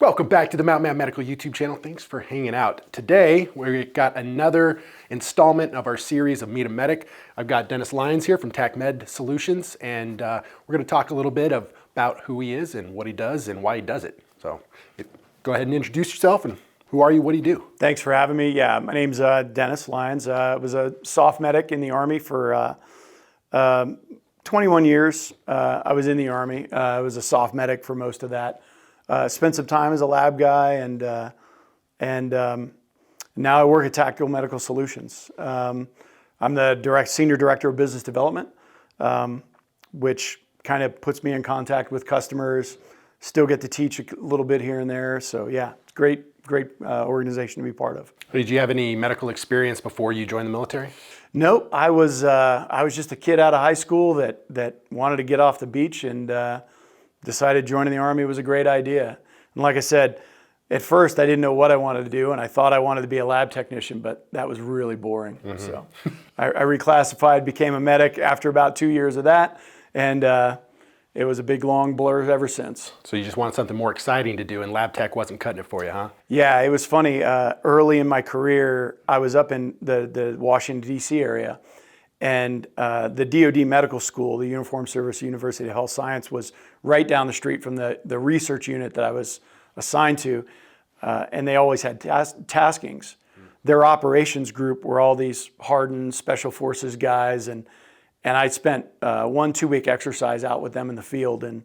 Welcome back to the Mountain Man Medical YouTube channel. Thanks for hanging out. Today, we've got another installment of our series of Meet a Medic. I've got Dennis Lyons here from TAC Med Solutions, and we're going to talk a little bit about who he is and what he does and why he does it. So go ahead and introduce yourself, and who are you, what do you do? Thanks for having me. Yeah, my name's Dennis Lyons. I was a soft medic in the Army for 21 years. I was in the Army. I was a soft medic for most of that. Spent some time as a lab guy, and now I work at Tactical Medical Solutions. I'm the senior director of business development, which kind of puts me in contact with customers. Still get to teach a little bit here and there. So yeah, it's great organization to be part of. Did you have any medical experience before you joined the military? Nope, I was just a kid out of high school that wanted to get off the beach and decided joining the Army was a great idea. And like I said, at first I didn't know what I wanted to do, and I thought I wanted to be a lab technician, but that was really boring. Mm-hmm. So I reclassified, became a medic after about 2 years of that, and it was a big long blur ever since. So you just wanted something more exciting to do, and lab tech wasn't cutting it for you, huh? Yeah, it was funny. Early in my career, I was up in the Washington, D.C. area, and the DoD Medical School, the Uniformed Service University of Health Science, was right down the street from the research unit that I was assigned to, and they always had taskings. Their operations group were all these hardened special forces guys, and I spent 1-2 week exercise out with them in the field, and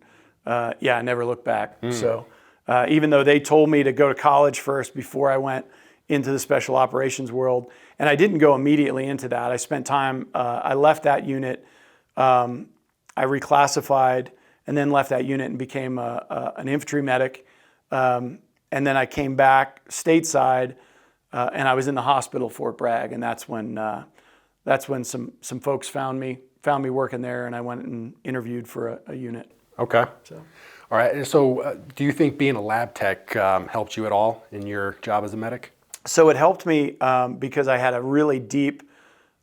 yeah, I never looked back. So even though they told me to go to college first before I went into the special operations world, and I didn't go immediately into that. I spent time, I left that unit, I reclassified, and then left that unit and became an infantry medic. And then I came back stateside, and I was in the hospital, Fort Bragg, and that's when some folks found me working there, and I went and interviewed for a unit. Okay. So. All right. And so do you think being a lab tech helped you at all in your job as a medic? So it helped me because I had a really deep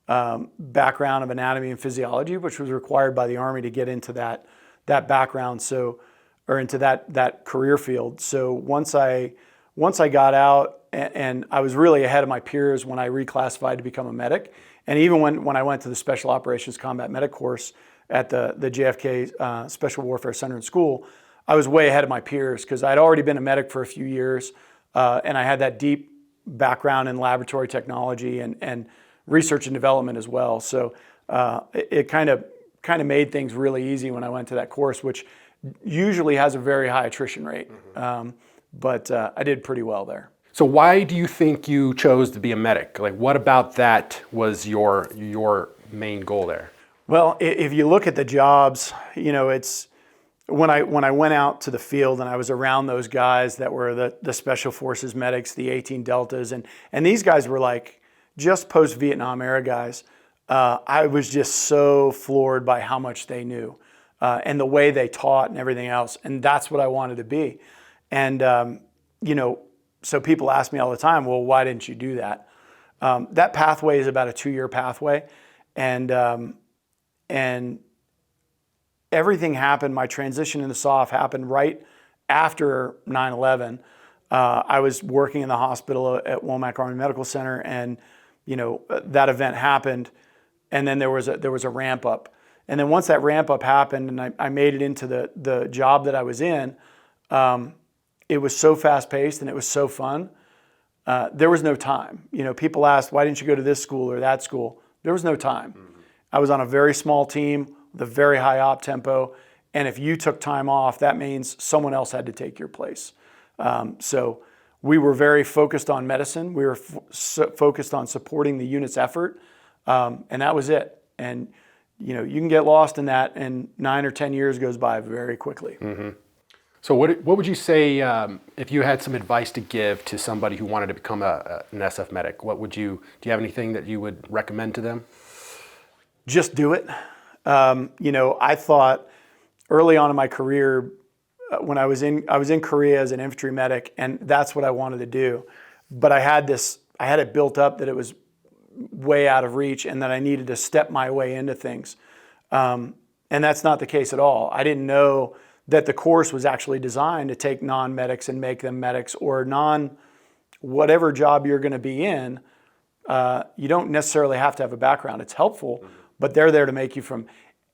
background of anatomy and physiology, which was required by the Army to get into that background, or into that career field. So once I got out, and I was really ahead of my peers when I reclassified to become a medic, and even when I went to the Special Operations Combat Medic course at the JFK Special Warfare Center and School, I was way ahead of my peers because I'd already been a medic for a few years, and I had that deep background in laboratory technology and research and development as well. So it kind of made things really easy when I went to that course, which usually has a very high attrition rate. Mm-hmm. But I did pretty well there. So why do you think you chose to be a medic? Like, what about that was your main goal there? Well, if you look at the jobs, it's when I went out to the field and I was around those guys that were the Special Forces medics, the 18 Deltas, and these guys were like just post-Vietnam era guys. I was just so floored by how much they knew and the way they taught and everything else, and that's what I wanted to be. And so people ask me all the time, well, why didn't you do that? That pathway is about a 2-year pathway, and everything happened. My transition into SOF happened right after 9/11. I was working in the hospital at Womack Army Medical Center, and that event happened, and then there was a ramp up. And then once that ramp up happened, and I made it into the job that I was in, it was so fast paced and it was so fun. There was no time. People asked, why didn't you go to this school or that school? There was no time. Mm-hmm. I was on a very small team with a very high op tempo, and if you took time off, that means someone else had to take your place. So we were very focused on medicine. We were focused on supporting the unit's effort, and that was it. And you can get lost in that, and 9 or 10 years goes by very quickly. Mm-hmm. So what would you say if you had some advice to give to somebody who wanted to become an SF medic? Do you have anything that you would recommend to them? Just do it. I thought early on in my career, when I was in Korea as an infantry medic, and that's what I wanted to do. But I had it built up that it was way out of reach and that I needed to step my way into things. And that's not the case at all. I didn't know that the course was actually designed to take non-medics and make them medics, or whatever job you're going to be in. You don't necessarily have to have a background. It's helpful, but they're there to make you from.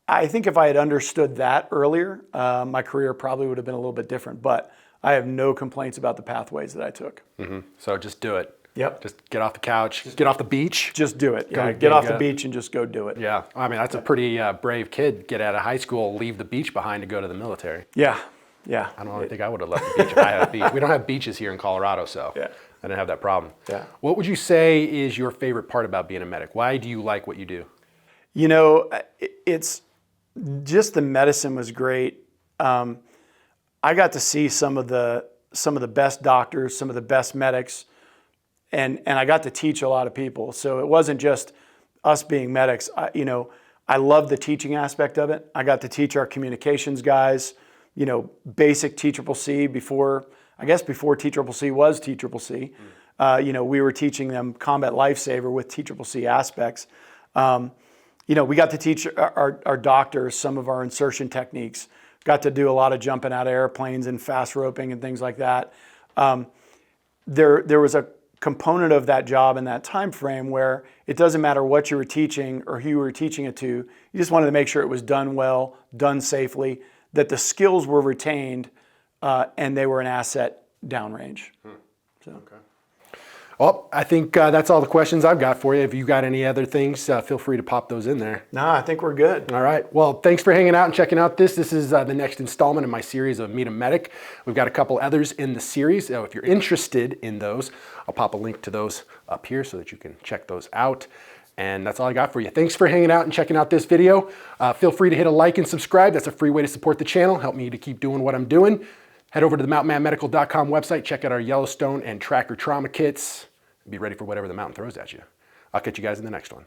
I think if I had understood that earlier, my career probably would have been a little bit different, but I have no complaints about the pathways that I took. So just do it. Yep. Just get off the couch, get off the beach. Just do it. Yeah. Get off the beach and just go do it. Yeah. I mean, that's a pretty brave kid. Get out of high school, leave the beach behind to go to the military. Yeah. Yeah. I don't think I would have left the beach if I had a beach. We don't have beaches here in Colorado, so yeah. I didn't have that problem. Yeah. What would you say is your favorite part about being a medic? Why do you like what you do? You know, it's just the medicine was great. I got to see some of the best doctors, some of the best medics, and I got to teach a lot of people. So it wasn't just us being medics. I love the teaching aspect of it. I got to teach our communications guys, basic TCCC before TCCC was TCCC. We were teaching them combat lifesaver with TCCC aspects. We got to teach our doctors some of our insertion techniques. Got to do a lot of jumping out of airplanes and fast roping and things like that. There was a component of that job in that time frame where it doesn't matter what you were teaching or who you were teaching it to. You just wanted to make sure it was done well, done safely, that the skills were retained, and they were an asset downrange. So. Okay. Well, I think that's all the questions I've got for you. If you got any other things, feel free to pop those in there. No, I think we're good. All right. Well, thanks for hanging out and checking out this. This is the next installment in my series of Meet a Medic. We've got a couple others in the series. So if you're interested in those, I'll pop a link to those up here so that you can check those out. And that's all I got for you. Thanks for hanging out and checking out this video. Feel free to hit a like and subscribe. That's a free way to support the channel. Help me to keep doing what I'm doing. Head over to the mountainmanmedical.com website. Check out our Yellowstone and Tracker trauma kits. Be ready for whatever the mountain throws at you. I'll catch you guys in the next one.